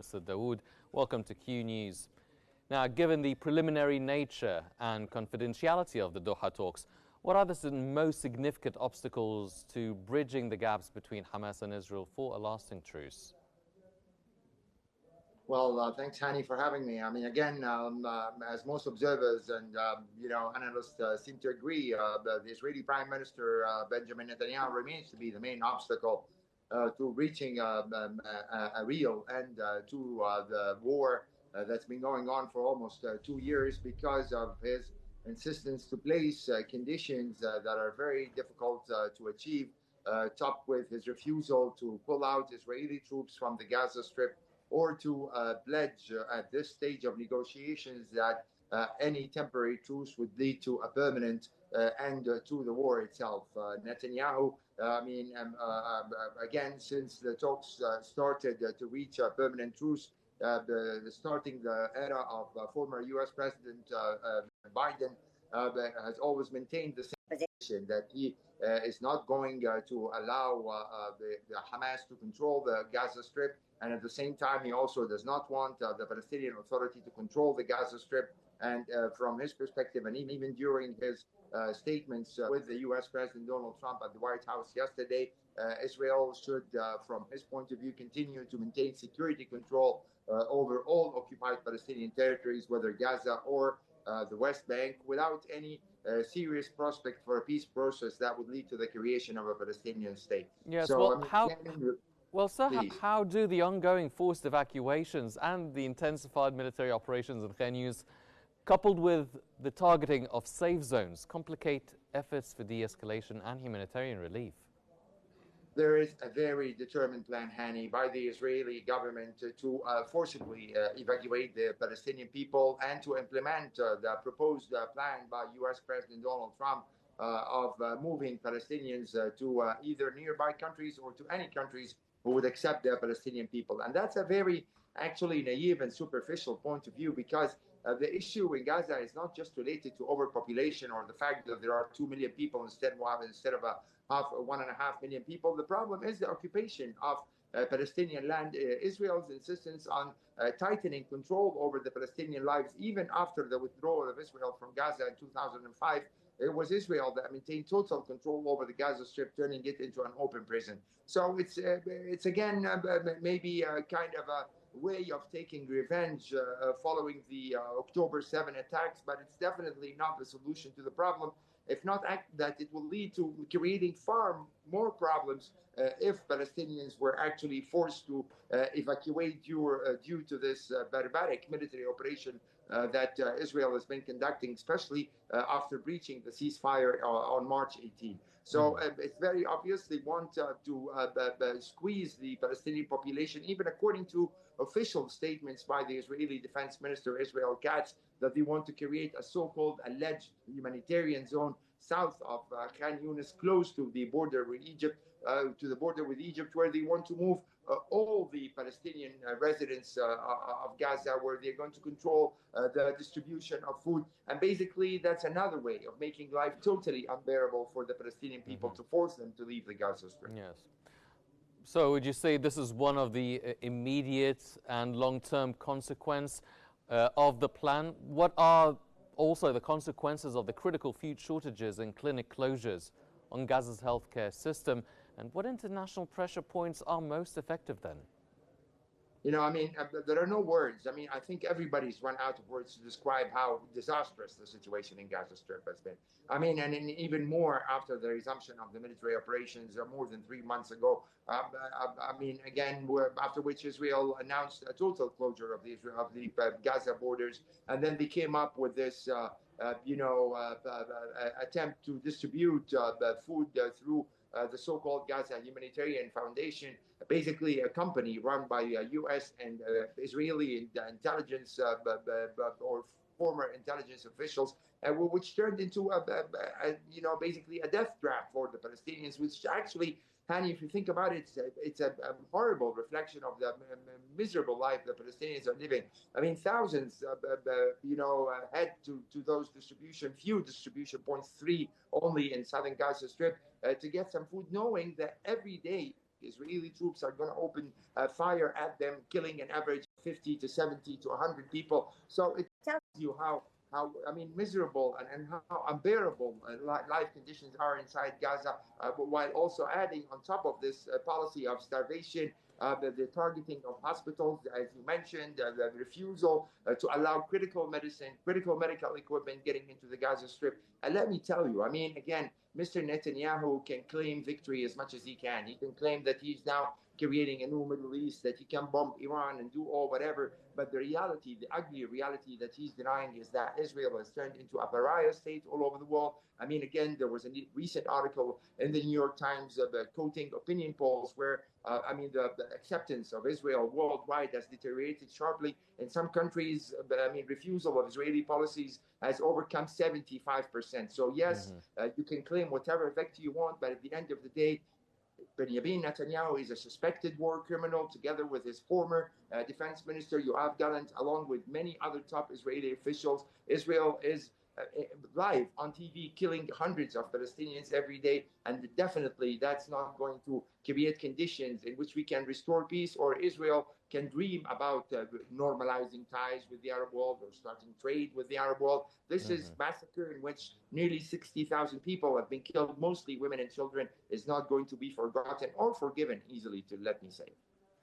Mr. Dawoud. Welcome to Q News. Now, given the preliminary nature and confidentiality of the Doha talks, what are the most significant obstacles to bridging the gaps between Hamas and Israel for a lasting truce? Well, thanks, Hani, for having me. I mean, again, as most observers and analysts seem to agree, the Israeli Prime Minister Benjamin Netanyahu remains to be the main obstacle to reaching a real end to the war that's been going on for almost 2 years, because of his insistence to place conditions that are very difficult to achieve, topped with his refusal to pull out Israeli troops from the Gaza Strip, or to pledge at this stage of negotiations that any temporary truce would lead to a permanent end to the war itself. Netanyahu, again, since the talks started to reach a permanent truce, starting the era of former U.S. President Biden, has always maintained the same position that he is not going to allow the Hamas to control the Gaza Strip. And at the same time, he also does not want the Palestinian Authority to control the Gaza Strip. And from his perspective, and even during his statements with the U.S. President Donald Trump at the White House yesterday, Israel should, from his point of view, continue to maintain security control over all occupied Palestinian territories, whether Gaza or the West Bank, without any serious prospect for a peace process that would lead to the creation of a Palestinian state. Yes, so, well, Well, sir, how do the ongoing forced evacuations and the intensified military operations in Qnews, coupled with the targeting of safe zones, complicate efforts for de-escalation and humanitarian relief? There is a very determined plan, Hani, by the Israeli government to forcibly evacuate the Palestinian people and to implement the proposed plan by U.S. President Donald Trump of moving Palestinians to either nearby countries or to any countries who would accept the Palestinian people. And that's a very actually naive and superficial point of view, because the issue in Gaza is not just related to overpopulation or the fact that there are 2 million people instead of 1.5 million people. The problem is the occupation of Palestinian land, Israel's insistence on tightening control over the Palestinian lives, even after the withdrawal of Israel from Gaza in 2005. It was Israel that maintained total control over the Gaza Strip, turning it into an open prison. So it's again maybe a kind of a way of taking revenge following the October 7 attacks, but it's definitely not the solution to the problem. If not, that it will lead to creating far more problems if Palestinians were actually forced to evacuate due to this barbaric military operation that Israel has been conducting, especially after breaching the ceasefire on March 18. So it's very obvious they want to squeeze the Palestinian population, even according to official statements by the Israeli Defense Minister Israel Katz, that they want to create a so-called alleged humanitarian zone south of Khan Yunis, close to the border with Egypt, where they want to move all the Palestinian residents of Gaza, where they're going to control the distribution of food. And basically, that's another way of making life totally unbearable for the Palestinian people, to force them to leave the Gaza Strip. Yes. So would you say this is one of the immediate and long-term consequences of the plan? What are also the consequences of the critical food shortages and clinic closures on Gaza's healthcare system? And what international pressure points are most effective then? You know, I mean, there are no words. I mean, I think everybody's run out of words to describe how disastrous the situation in Gaza Strip has been. I mean, and even more after the resumption of the military operations more than 3 months ago. I mean, again, after which Israel announced a total closure of the Gaza borders, and then they came up with this, attempt to distribute food through the so-called Gaza Humanitarian Foundation, basically a company run by U.S. and Israeli intelligence or former intelligence officials, which turned into basically a death trap for the Palestinians, which actually, Hani, if you think about it, it's a horrible reflection of the miserable life the Palestinians are living. I mean, thousands, head to those few distribution points, 3 only in southern Gaza Strip, to get some food, knowing that every day Israeli troops are going to open fire at them, killing an average 50 to 70 to 100 people. So it tells you how I mean miserable and how unbearable life conditions are inside Gaza, while also adding on top of this policy of starvation, the targeting of hospitals, as you mentioned, the refusal to allow critical medicine, critical medical equipment getting into the Gaza Strip. And let me tell you, I mean, again, Mr. Netanyahu can claim victory as much as he can. He can claim that he's now creating a new Middle East, that he can bomb Iran and do all whatever. But the reality, the ugly reality that he's denying is that Israel has turned into a pariah state all over the world. I mean, again, there was a recent article in the New York Times quoting opinion polls where, I mean, the acceptance of Israel worldwide has deteriorated sharply. In some countries, I mean, refusal of Israeli policies has overcome 75%. So, yes, you can claim whatever victory you want, but at the end of the day, Benjamin Netanyahu is a suspected war criminal, together with his former defense minister, Yoav Gallant, along with many other top Israeli officials. Israel is live on TV killing hundreds of Palestinians every day, and definitely that's not going to create conditions in which we can restore peace, or Israel can dream about normalizing ties with the Arab world or starting trade with the Arab world. This is massacre in which nearly 60,000 people have been killed, mostly women and children, is not going to be forgotten or forgiven easily, to let me say.